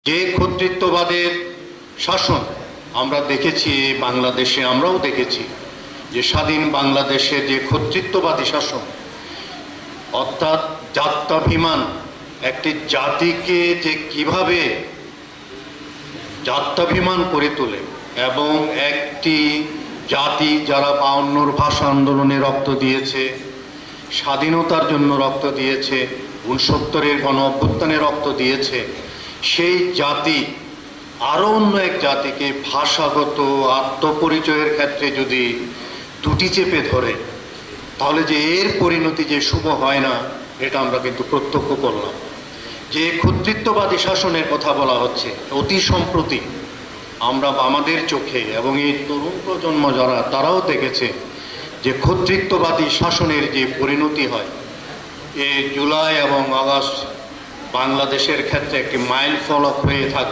যে কর্তৃত্ববাদের শাসন আমরা দেখেছি বাংলাদেশে, আমরাও দেখেছি যে স্বাধীন বাংলাদেশে যে কর্তৃত্ববাদী শাসন, অর্থাৎ জাত্যাভিমান, একটি জাতিকে যে কিভাবে জাত্যাভিমান করে তোলে এবং একটি জাতি যারা 52 ভাষা আন্দোলনে রক্ত দিয়েছে, স্বাধীনতার জন্য রক্ত দিয়েছে, 69-এর গণ অভ্যুত্থানে রক্ত দিয়েছে, সেই জাতি আরও অন্য এক জাতিকে ভাষাগত আত্মপরিচয়ের ক্ষেত্রে যদি দুটি চেপে ধরে, তাহলে যে এর পরিণতি যে শুভ হয় না, এটা আমরা কিন্তু প্রত্যক্ষ করলাম। যে কর্তৃত্ববাদী শাসনের কথা বলা হচ্ছে, অতি সম্প্রতি আমরা আমাদের চোখে এবং এই তরুণ প্রজন্ম যারা, তারাও দেখেছে যে কর্তৃত্ববাদী শাসনের যে পরিণতি হয়, এই জুলাই এবং আগস্ট বাংলাদেশের ক্ষেত্রে একটি মাইল ফলক হয়ে থাকবে।